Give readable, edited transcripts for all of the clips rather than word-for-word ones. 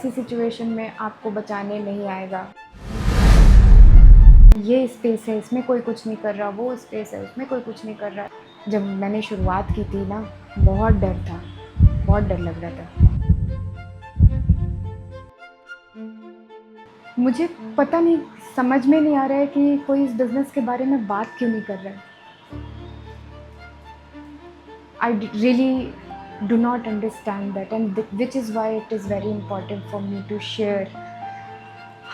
ऐसी सिचुएशन में आपको बचाने नहीं आएगा। ये स्पेस है, इसमें कोई कुछ नहीं कर रहा, वो स्पेस है, उसमें कोई कुछ नहीं कर रहा। जब मैंने शुरुआत की थी ना, बहुत डर था, बहुत डर लग रहा था। मुझे पता नहीं, समझ में नहीं आ रहा है कि कोई इस बिज़नेस के बारे में बात क्यों नहीं कर रहा है। I really do not understand that, and which is why it is very important for me to share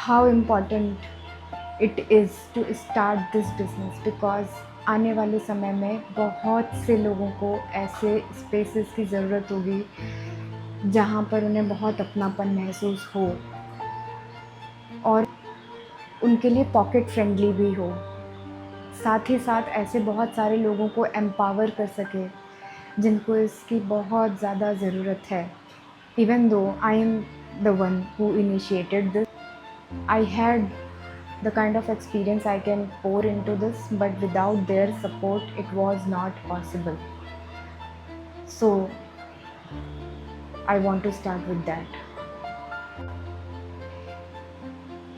how important it is to start this business, because आने वाले समय में बहुत से लोगों को ऐसे स्पेसेस की ज़रूरत होगी जहाँ पर उन्हें बहुत अपनापन महसूस हो और उनके लिए पॉकेट फ्रेंडली भी हो, साथ ही साथ ऐसे बहुत सारे लोगों को एम्पावर कर सके जिनको इसकी बहुत ज़्यादा ज़रूरत है। Even though I am the one who initiated this, I had the kind of experience I can pour into this, but without their support it was not possible. So I want to start with that.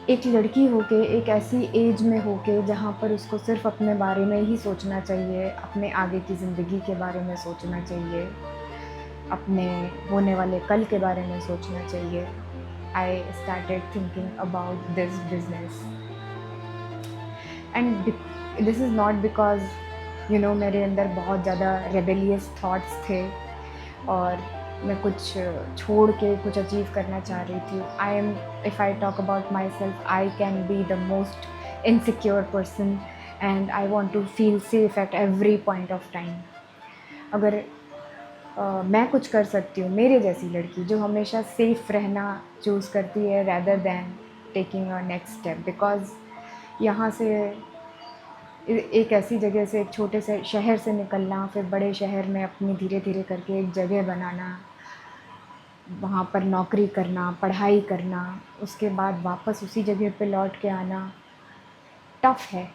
एक लड़की होके, एक ऐसी as में होके जहाँ पर उसको सिर्फ अपने बारे में ही सोचना चाहिए, अपने आगे की ज़िंदगी के बारे में सोचना चाहिए, अपने होने वाले कल के बारे में सोचना चाहिए, I started thinking about this business. And this is not because मेरे अंदर बहुत ज़्यादा rebellious thoughts थे और मैं कुछ छोड़ के कुछ अचीव करना चाह रही थी। If I talk about myself, I can be the most insecure person and I want to feel safe at every point of time. अगर मैं कुछ कर सकती हूँ, मेरे जैसी लड़की जो हमेशा सेफ़ रहना चूज़ करती है rather than taking a next step, because यहाँ से एक ऐसी जगह से, एक छोटे से शहर से निकलना, फिर बड़े शहर में अपनी धीरे धीरे करके एक जगह बनाना, वहाँ पर नौकरी करना, पढ़ाई करना, उसके बाद वापस उसी जगह पे लौट के आना टफ़ है,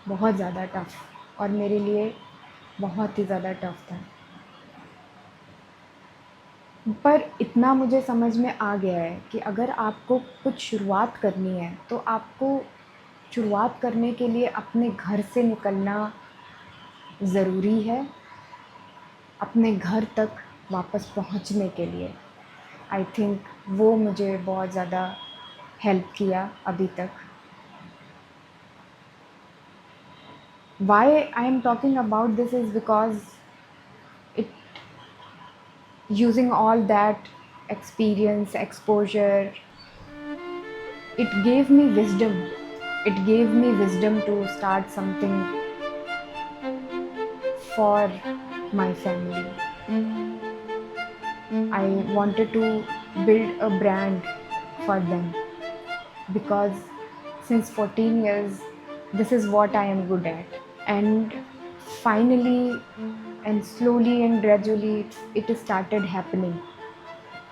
बहुत ज़्यादा टफ़, और मेरे लिए बहुत ही ज़्यादा टफ़ था। पर इतना मुझे समझ में आ गया है कि अगर आपको कुछ शुरुआत करनी है तो आपको शुरुआत करने के लिए अपने घर से निकलना ज़रूरी है, अपने घर तक वापस पहुंचने के लिए। आई थिंक वो मुझे बहुत ज़्यादा हेल्प किया अभी तक। Why I am talking about this is because using all that experience, exposure, it gave me wisdom. It gave me wisdom to start something for my family. I wanted to build a brand for them because since 14 years, this is what I am good at. And finally and slowly and gradually it started happening,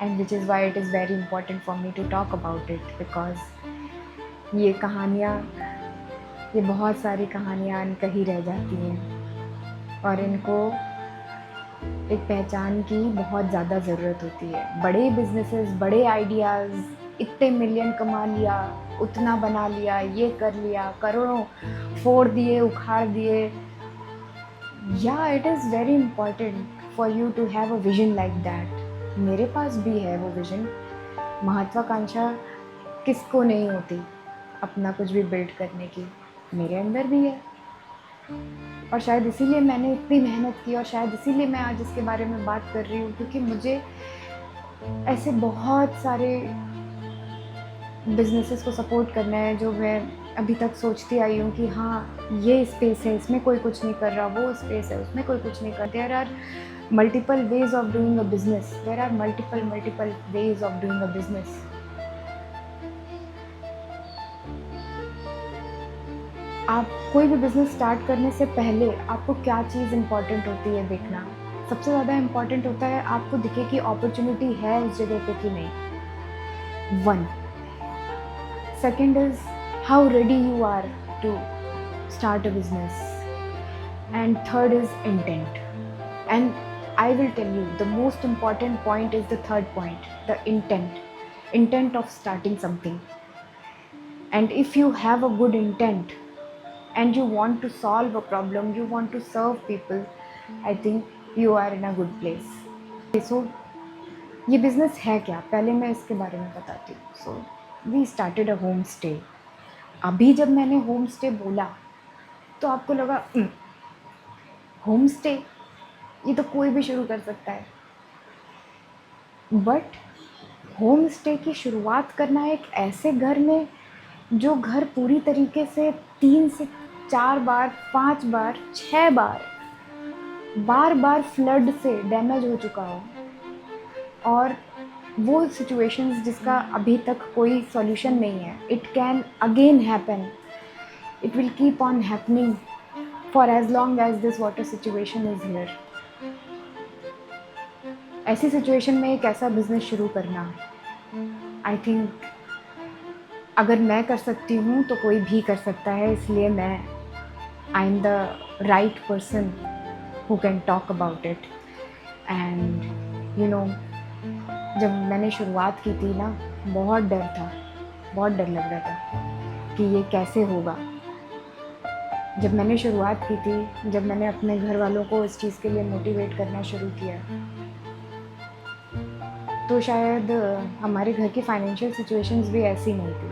and which is why it is very important for me to talk about it, because ये कहानियाँ, ये बहुत सारी कहानियाँ अनकही रह जाती हैं और इनको एक पहचान की बहुत ज़्यादा ज़रूरत होती है। बड़े बिजनेसेस, बड़े आइडियाज़, इतने मिलियन कमा लिया, उतना बना लिया, ये कर लिया, करोड़ों फोड़ दिए, उखाड़ दिए। या it is very important for you to have a vision like that. मेरे पास भी है वो विजन। महत्वाकांक्षा किसको नहीं होती अपना कुछ भी बिल्ड करने की, मेरे अंदर भी है। और शायद इसीलिए मैंने इतनी मेहनत की और शायद इसीलिए मैं आज इसके बारे में बात कर रही हूँ, क्योंकि मुझे ऐसे बहुत सारे बिजनेसेस को सपोर्ट करना है जो मैं अभी तक सोचती आई हूँ कि हाँ ये स्पेस है, इसमें कोई कुछ नहीं कर रहा, वो स्पेस है, उसमें कोई कुछ नहीं कर। There are multiple ways of doing a business, there are multiple ways of doing a business. आप कोई भी बिज़नेस स्टार्ट करने से पहले आपको क्या चीज़ इम्पॉर्टेंट होती है देखना। सबसे ज़्यादा इम्पॉर्टेंट होता है आपको दिखे कि अपॉर्चुनिटी है उस जगह पे कि नहीं। 1 second is how ready you are to start a business, and third is intent. And I will tell you the most important point is the third point, the intent. intent of starting something. And if you have a good intent and you want to solve a problem, you want to serve people, I think you are in a good place. So ये business है क्या, पहले मैं इसके बारे में बताती हूँ. So we started a home stay. अभी जब मैंने होम स्टे बोला तो आपको लगा होम स्टे ये तो कोई भी शुरू कर सकता है. बट होम स्टे की शुरुआत करना एक ऐसे घर में जो घर पूरी तरीके से 3 से 4 बार, 5 बार, 6 बार बार फ्लड से डैमेज हो चुका हो, और वो सिचुएशंस जिसका अभी तक कोई सॉल्यूशन नहीं है. It can again happen, it will keep on happening for as long as this water situation is here. ऐसी सिचुएशन में एक ऐसा बिज़नेस शुरू करना, आई थिंक अगर मैं कर सकती हूँ तो कोई भी कर सकता है. इसलिए मैं I am the right person who can talk about it. And you know, जब मैंने शुरुआत की थी ना, बहुत डर था, बहुत डर लग रहा था कि ये कैसे होगा. जब मैंने शुरुआत की थी, जब मैंने अपने घर वालों को इस चीज़ के लिए मोटिवेट करना शुरू किया, तो शायद हमारे घर की फाइनेंशियल सिचुएशंस भी ऐसी नहीं थी.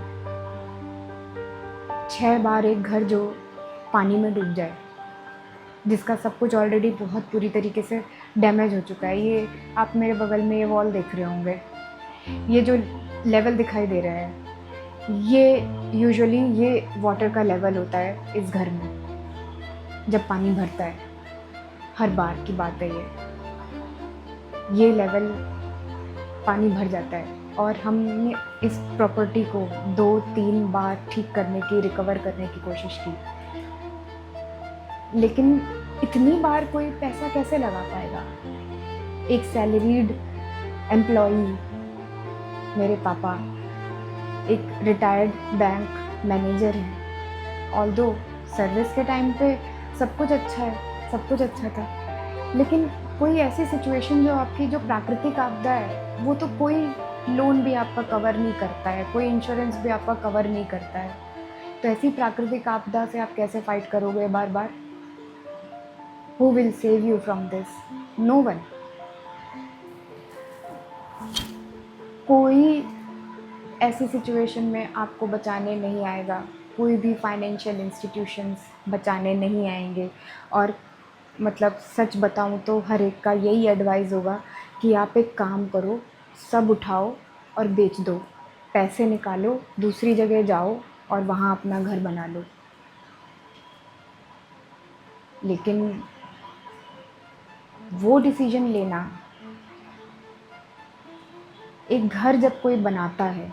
6 बार एक घर जो पानी में डूब जाए, जिसका सब कुछ ऑलरेडी बहुत बुरी तरीके से डैमेज हो चुका है. ये आप मेरे बगल में ये वॉल देख रहे होंगे, ये जो लेवल दिखाई दे रहा है, ये यूजुअली ये वाटर का लेवल होता है इस घर में जब पानी भरता है. हर बार की बात है ये लेवल पानी भर जाता है. और हमने इस प्रॉपर्टी को 2-3 बार ठीक करने की, रिकवर करने की कोशिश की, लेकिन इतनी बार कोई पैसा कैसे लगा पाएगा. एक सैलरीड एम्प्लॉई, मेरे पापा एक रिटायर्ड बैंक मैनेजर हैं. ऑल्दो सर्विस के टाइम पे सब कुछ अच्छा है, सब कुछ अच्छा था, लेकिन कोई ऐसी सिचुएशन जो आपकी जो प्राकृतिक आपदा है, वो तो कोई लोन भी आपका कवर नहीं करता है, कोई इंश्योरेंस भी आपका कवर नहीं करता है. तो ऐसी प्राकृतिक आपदा से आप कैसे फाइट करोगे बार बार. Who will save you from this? No one. कोई ऐसी सिचुएशन में आपको बचाने नहीं आएगा, कोई भी फाइनेंशियल इंस्टीट्यूशंस बचाने नहीं आएंगे. और मतलब सच बताऊं तो हर एक का यही एडवाइस होगा कि आप एक काम करो, सब उठाओ और बेच दो, पैसे निकालो, दूसरी जगह जाओ और वहाँ अपना घर बना लो. लेकिन वो डिसीजन लेना, एक घर जब कोई बनाता है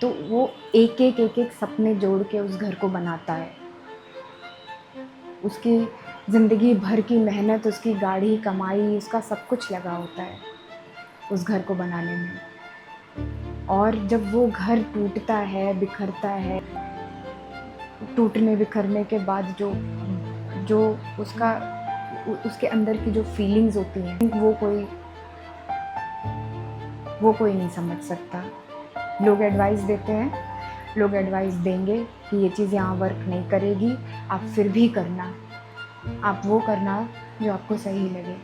तो वो एक एक सपने जोड़ के उस घर को बनाता है. उसकी ज़िंदगी भर की मेहनत, उसकी गाढ़ी कमाई, उसका सब कुछ लगा होता है उस घर को बनाने में. और जब वो घर टूटता है, बिखरता है, टूटने बिखरने के बाद जो उसके अंदर की जो फीलिंग्स होती हैं, वो कोई नहीं समझ सकता. लोग एडवाइस देते हैं, लोग एडवाइस देंगे कि ये चीज़ यहाँ वर्क नहीं करेगी, आप फिर भी करना, आप वो करना जो आपको सही लगे.